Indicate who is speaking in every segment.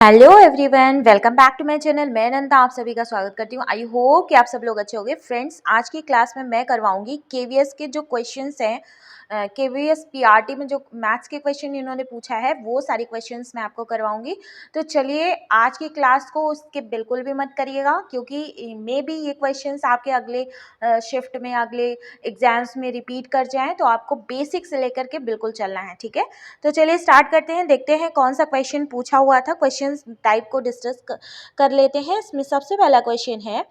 Speaker 1: Hello everyone, welcome back to my channel. मैं नंदा आप सभी का स्वागत करती हूँ। आई होप कि आप सब लोग अच्छे होंगे। फ्रेंड्स, आज की क्लास में मैं करवाऊंगी केवीएस के जो क्वेश्चंस हैं, केवीएस पीआरटी में जो मैथ्स के क्वेश्चन इन्होंने पूछा है वो सारी क्वेश्चंस मैं आपको करवाऊंगी। तो चलिए, आज की क्लास को स्किप बिल्कुल भी मत करिएगा, क्योंकि मे बी ये क्वेश्चंस आपके अगले शिफ्ट में, अगले एग्जाम्स में रिपीट कर जाएँ, तो आपको बेसिक से लेकर के बिल्कुल चलना है। ठीक है, तो चलिए स्टार्ट करते हैं। देखते हैं कौन सा क्वेश्चन पूछा हुआ था। क्वेश्चन टाइप को डिस्कस कर लेते हैं। इसमें सबसे पहला क्वेश्चन है,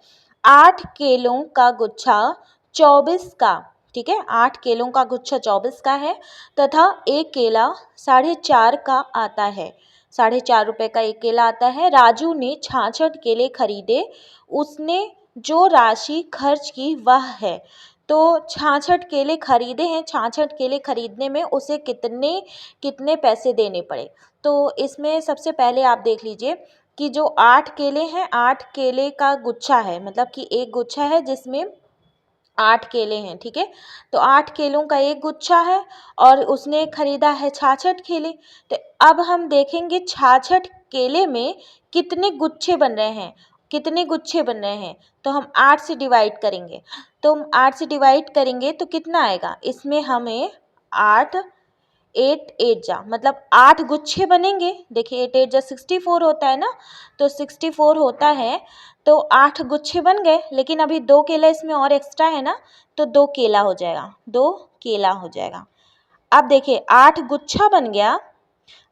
Speaker 1: 8 केलों का गुच्छा 24 का, ठीक है, 8 केलों का गुच्छा 24 का है तथा एक केला 4.5 का आता है। 4.5 रुपए का एक केला आता है। राजू ने 66 केले खरीदे। उसने जो राशि खर्च की वह है। तो 66 केले खरीदे हैं। 66 केले खरीदने में उसे कितने कितने पैसे देने पड़े। तो इसमें सबसे पहले आप देख लीजिए कि जो 8 केले हैं, 8 केले का गुच्छा है, मतलब कि एक गुच्छा है जिसमें 8 केले हैं। ठीक है, तो 8 केलों का एक गुच्छा है और उसने खरीदा है 66 केले। तो अब हम देखेंगे 66 केले में कितने गुच्छे बन रहे हैं, कितने गुच्छे बन रहे हैं। तो हम 8 से डिवाइड करेंगे। तो हम 8 से डिवाइड करेंगे तो कितना आएगा, इसमें हमें 8 8 8 जा मतलब 8 गुच्छे बनेंगे। देखिए 8 8 जा 64 होता है ना, तो 64 होता है। तो 8 गुच्छे बन गए, लेकिन अभी 2 केला इसमें और एक्स्ट्रा है ना, तो 2 केला हो जाएगा, 2 केला हो जाएगा। अब देखिए 8 गुच्छा बन गया,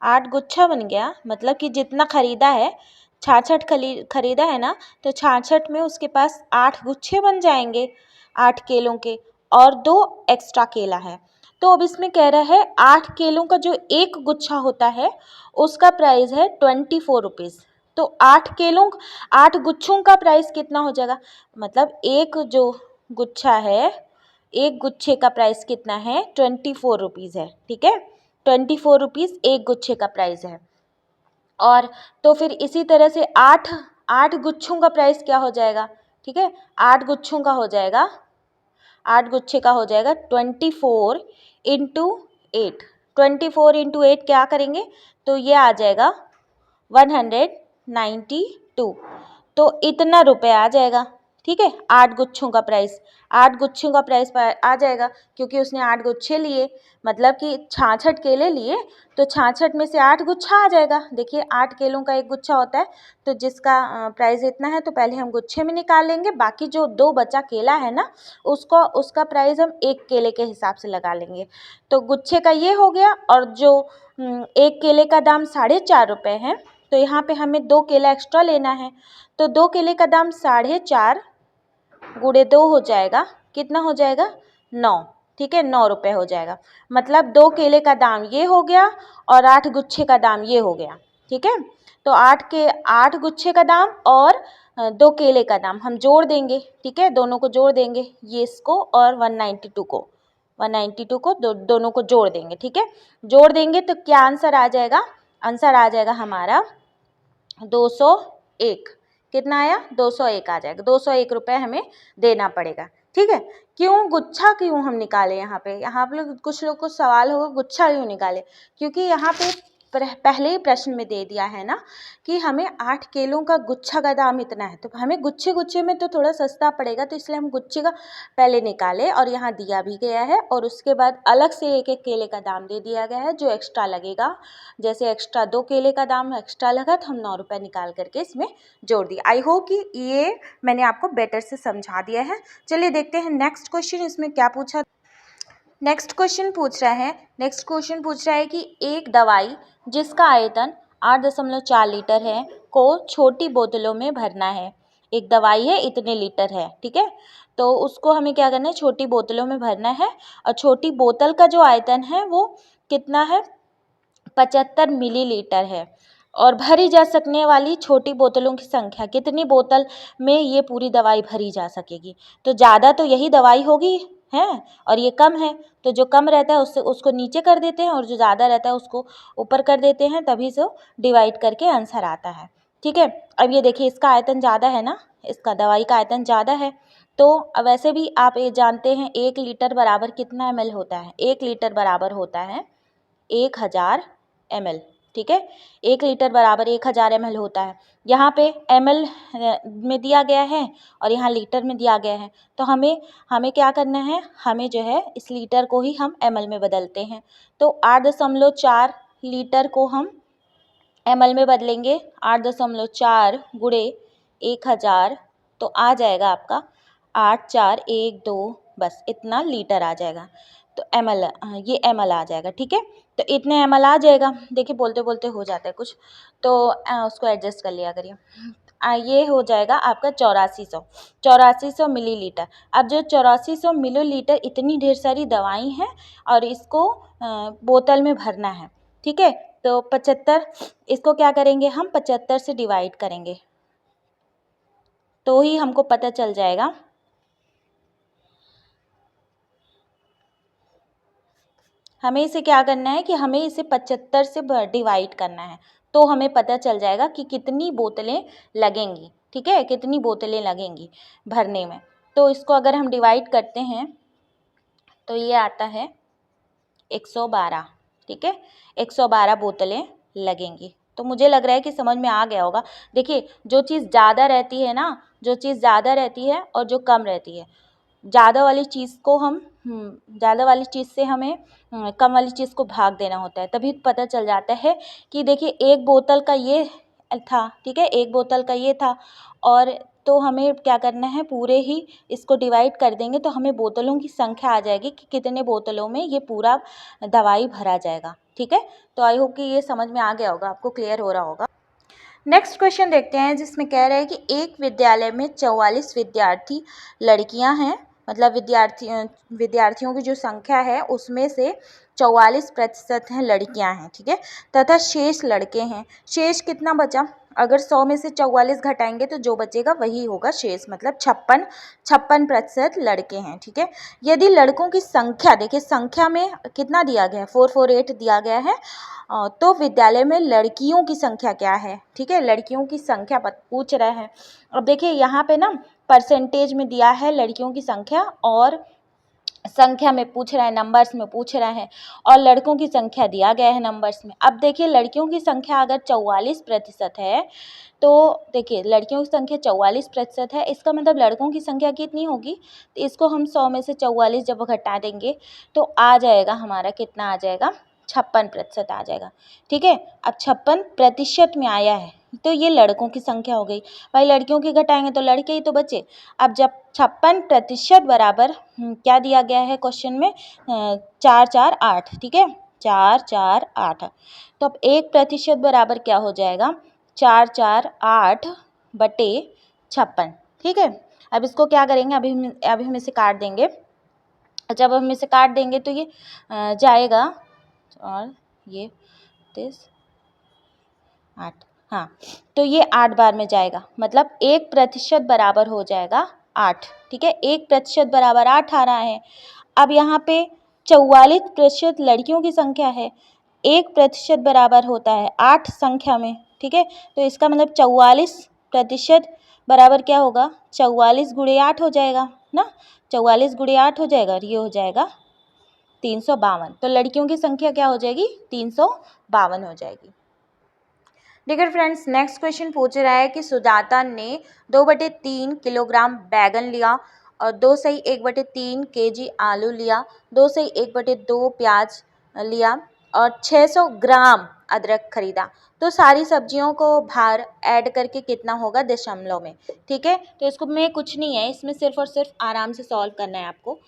Speaker 1: 8 गुच्छा बन गया, मतलब कि जितना खरीदा है, 66 खरीदा है ना, तो 66 में उसके पास 8 गुच्छे बन जाएंगे 8 केलों के, और 2 एक्स्ट्रा केला है। तो अब इसमें कह रहा है 8 केलों का जो एक गुच्छा होता है उसका प्राइस है 24 रुपीज़। तो 8 गुच्छों का प्राइस कितना हो जाएगा, मतलब एक जो गुच्छा है, एक गुच्छे का प्राइस कितना है, 24 रुपीज़ है। ठीक है, 24 रुपीज़ एक गुच्छे का प्राइस है। और तो फिर इसी तरह से 8 गुच्छों का प्राइस क्या हो जाएगा, ठीक है, 8 गुच्छों का हो जाएगा, 8 गुच्छे का हो जाएगा 24 इंटू 8। 24 इंटू 8 क्या करेंगे, तो ये आ जाएगा 192। तो इतना रुपए आ जाएगा। ठीक है, 8 गुच्छों का प्राइस, 8 गुच्छों का प्राइस आ जाएगा, क्योंकि उसने 8 गुच्छे लिए, मतलब कि 66 केले लिए, तो 66 में से 8 गुच्छा आ जाएगा। देखिए 8 केलों का एक गुच्छा होता है, तो जिसका प्राइस इतना है तो पहले हम गुच्छे में निकाल लेंगे, बाकी जो 2 बचा केला है ना, उसका प्राइस हम एक केले के हिसाब से लगा लेंगे। तो गुच्छे का ये हो गया, और जो एक केले का दाम 4.5 रुपये है, तो यहाँ पे हमें 2 केला एक्स्ट्रा लेना है। तो 2 केले का दाम 4.5 गुणे 2 हो जाएगा, कितना हो जाएगा, 9। ठीक है, 9 रुपये हो जाएगा। मतलब 2 केले का दाम ये हो गया और 8 गुच्छे का दाम ये हो गया। ठीक है, तो 8 गुच्छे का दाम और 2 केले का दाम हम जोड़ देंगे। ठीक है, दोनों को जोड़ देंगे, ये इसको और 192 को, 192 को दोनों को जोड़ देंगे। ठीक है, जोड़ देंगे तो क्या आंसर आ जाएगा, आंसर आ जाएगा हमारा 201। कितना आया, 201 आ जाएगा। 201 रुपये हमें देना पड़ेगा। ठीक है, क्यों गुच्छा क्यों हम निकाले, यहाँ पे लोग, कुछ लोग को सवाल होगा गुच्छा क्यों निकाले, क्योंकि यहाँ पे पहले ही प्रश्न में दे दिया है ना कि हमें 8 केलों का गुच्छा का दाम इतना है, तो हमें गुच्छे गुच्छे में तो थोड़ा सस्ता पड़ेगा, तो इसलिए हम गुच्छे का पहले निकाले, और यहाँ दिया भी गया है, और उसके बाद अलग से एक एक केले का दाम दे दिया गया है जो एक्स्ट्रा लगेगा। जैसे एक्स्ट्रा 2 केले का दाम एक्स्ट्रा लगा, तो हम 9 रुपये निकाल करके इसमें जोड़ दिया। आई होप कि ये मैंने आपको बेटर से समझा दिया है। चलिए देखते हैं नेक्स्ट क्वेश्चन, इसमें क्या पूछा। नेक्स्ट क्वेश्चन पूछ रहा है कि एक दवाई जिसका आयतन 8.4 लीटर है को छोटी बोतलों में भरना है। एक दवाई है, इतने लीटर है, ठीक है, तो उसको हमें क्या करना है, छोटी बोतलों में भरना है। और छोटी बोतल का जो आयतन है वो कितना है, 75 मिलीलीटर है। और भरी जा सकने वाली छोटी बोतलों की संख्या, कितनी बोतल में ये पूरी दवाई भरी जा सकेगी। तो ज़्यादा तो यही दवाई होगी है, और ये कम है, तो जो कम रहता है उसको नीचे कर देते हैं, और जो ज़्यादा रहता है उसको ऊपर कर देते हैं, तभी से डिवाइड करके आंसर आता है। ठीक है, अब ये देखिए इसका आयतन ज़्यादा है ना, इसका दवाई का आयतन ज़्यादा है। तो वैसे भी आप ये जानते हैं 1 लीटर बराबर कितना ml होता है, 1 लीटर बराबर होता है 1000 ml। ठीक है। 1 लीटर बराबर 1000 ml होता है। यहाँ पे ml में दिया गया है और यहाँ लीटर में दिया गया है, तो हमें क्या करना है, हमें जो है इस लीटर को ही हम ml में बदलते हैं। तो 8.4 लीटर को हम ml में बदलेंगे, 8.4 गुणे 1000, तो आ जाएगा आपका 8412, बस इतना लीटर आ जाएगा। तो ml, ये ml आ जाएगा, ठीक है। तो इतने ml आ जाएगा। देखिए बोलते बोलते हो जाता है कुछ, तो उसको एडजस्ट कर लिया करिए। ये हो जाएगा आपका 8400 मिलीलीटर। अब जो 8400 मिलीलीटर, इतनी ढेर सारी दवाई हैं और इसको बोतल में भरना है, ठीक है। तो 75, इसको क्या करेंगे हम, 75 से डिवाइड करेंगे तो ही हमको पता चल जाएगा। हमें इसे क्या करना है कि हमें इसे 75 से डिवाइड करना है, तो हमें पता चल जाएगा कि कितनी बोतलें लगेंगी, ठीक है, कितनी बोतलें लगेंगी भरने में। तो इसको अगर हम डिवाइड करते हैं तो ये आता है 112, ठीक है, 112 बोतलें लगेंगी। तो मुझे लग रहा है कि समझ में आ गया होगा। देखिए जो चीज़ ज़्यादा रहती है ना, जो चीज़ ज़्यादा रहती है और जो कम रहती है, ज़्यादा वाली चीज़ को हम ज़्यादा वाली चीज़ से हमें कम वाली चीज़ को भाग देना होता है, तभी पता चल जाता है कि देखिए एक बोतल का ये था, ठीक है, एक बोतल का ये था, और तो हमें क्या करना है, पूरे ही इसको डिवाइड कर देंगे तो हमें बोतलों की संख्या आ जाएगी कि कितने बोतलों में ये पूरा दवाई भरा जाएगा, ठीक है। तो आई होप कि ये समझ में आ गया होगा, आपको क्लियर हो रहा होगा। नेक्स्ट क्वेश्चन देखते हैं, जिसमें कह रहा है कि एक विद्यालय में 44 विद्यार्थी लड़कियां हैं, मतलब विद्यार्थियों की जो संख्या है उसमें से 44% हैं लड़कियां हैं, ठीक है, तथा शेष लड़के हैं। शेष कितना बचा, अगर 100 में से 44 घटाएंगे तो जो बचेगा वही होगा शेष, मतलब 56% लड़के हैं, ठीक है। यदि लड़कों की संख्या, देखिए संख्या में कितना दिया गया है, 448 दिया गया है, तो विद्यालय में लड़कियों की संख्या क्या है, ठीक है, लड़कियों की संख्या पूछ रहा है। अब देखिए यहाँ पे ना परसेंटेज में दिया है लड़कियों की संख्या, और संख्या में पूछ रहा है, नंबर्स में पूछ रहा है, और लड़कों की संख्या दिया गया है नंबर्स में। अब देखिए लड़कियों की संख्या अगर 44% है, तो देखिए लड़कियों की संख्या 44% है, इसका मतलब लड़कों की संख्या कितनी होगी, तो इसको हम 100 में से 44 जब घटा देंगे तो आ जाएगा हमारा, कितना आ जाएगा, 56% आ जाएगा, ठीक है। अब 56% में आया है तो ये लड़कों की संख्या हो गई, भाई लड़कियों की घटाएंगे तो लड़के ही तो बचे। अब जब 56% बराबर क्या दिया गया है क्वेश्चन में, 448, ठीक है, 448, तो अब 1% बराबर क्या हो जाएगा, 448 बटे 56, ठीक है। अब इसको क्या करेंगे, अभी हम इसे काट देंगे। जब हम इसे काट देंगे तो ये जाएगा, और ये 8, हाँ, तो ये 8 बार में जाएगा, मतलब 1% बराबर हो जाएगा 8, ठीक है, 1% बराबर 8 आ रहा है। अब यहाँ पे 44% लड़कियों की संख्या है, 1% बराबर होता है 8 संख्या में, ठीक है। तो इसका मतलब 44% बराबर क्या होगा, 44 गुणे 8 हो जाएगा ना, 44 गुणे 8 हो जाएगा, और ये हो जाएगा 352। तो लड़कियों की संख्या क्या हो जाएगी, 352 हो जाएगी। देखिए फ्रेंड्स, नेक्स्ट क्वेश्चन पूछ रहा है कि सुजाता ने 2/3 किलोग्राम बैगन लिया, और 2 1/3 kg आलू लिया, 2 1/2 प्याज लिया, और 600 ग्राम अदरक खरीदा। तो सारी सब्जियों को भार ऐड करके कितना होगा दशमलव में, ठीक है। तो इसको में कुछ नहीं है, इसमें सिर्फ और सिर्फ आराम से सॉल्व करना है आपको।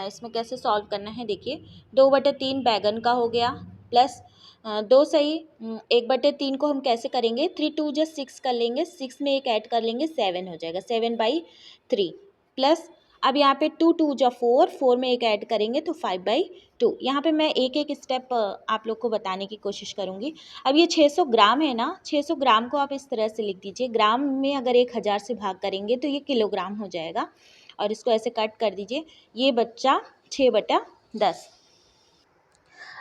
Speaker 1: इसमें कैसे सॉल्व करना है, देखिए 2/3 बैगन का हो गया, प्लस 1/3 को हम कैसे करेंगे, 3 2 जो 6 कर लेंगे, 6 में एक ऐड कर लेंगे, 7 हो जाएगा, 7/3, प्लस अब यहाँ पे 2 2 जो 4, 4 में एक ऐड करेंगे तो 5/2। यहाँ पे मैं एक एक स्टेप आप लोग को बताने की कोशिश करूँगी। अब ये 600 ग्राम है ना, 600 ग्राम को आप इस तरह से लिख दीजिए, ग्राम में अगर 1000 से भाग करेंगे तो ये किलोग्राम हो जाएगा, और इसको ऐसे कट कर दीजिए, ये बच्चा 6/10।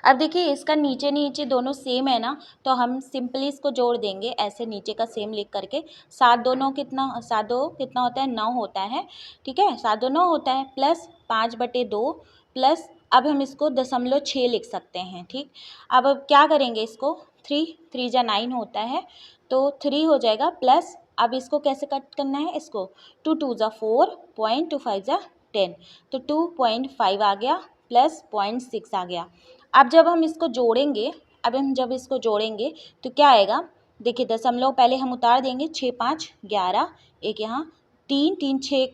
Speaker 1: अब देखिए इसका नीचे नीचे दोनों सेम है ना, तो हम सिंपली इसको जोड़ देंगे ऐसे नीचे का सेम लिख करके। 7 2 9 कितना, 7 2 कितना होता है, 9 होता है, ठीक है, 7 2 9 होता है, प्लस 5/2, प्लस अब हम इसको 0.6 लिख सकते हैं, ठीक। अब क्या करेंगे, इसको 3 3 जा 9 होता है, तो 3 हो जाएगा प्लस, अब इसको कैसे कट करना है, इसको 2 2 जा 4, 0.25 जा 10, तो 2.5 आ गया प्लस 0.6 आ गया। अब जब हम इसको जोड़ेंगे, जब इसको जोड़ेंगे तो क्या आएगा, देखिए दशमलव पहले हम उतार देंगे, 6 5 11, एक यहाँ 3 3 6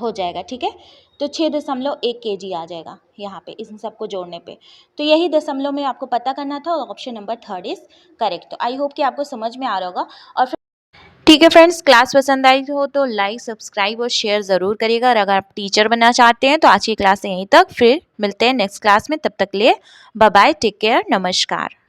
Speaker 1: हो जाएगा, ठीक है। तो 6.1 kg आ जाएगा यहाँ पे इन सबको जोड़ने पे। तो यही दशमलव में आपको पता करना था और ऑप्शन नंबर 3 इज करेक्ट। तो आई होप कि आपको समझ में आ रहा होगा। और ठीक है फ्रेंड्स, क्लास पसंद आई हो तो लाइक सब्सक्राइब और शेयर ज़रूर करिएगा। और अगर आप टीचर बनना चाहते हैं तो आज की क्लास यहीं तक, फिर मिलते हैं नेक्स्ट क्लास में। तब तक लिए बाय बाय, टेक केयर, नमस्कार।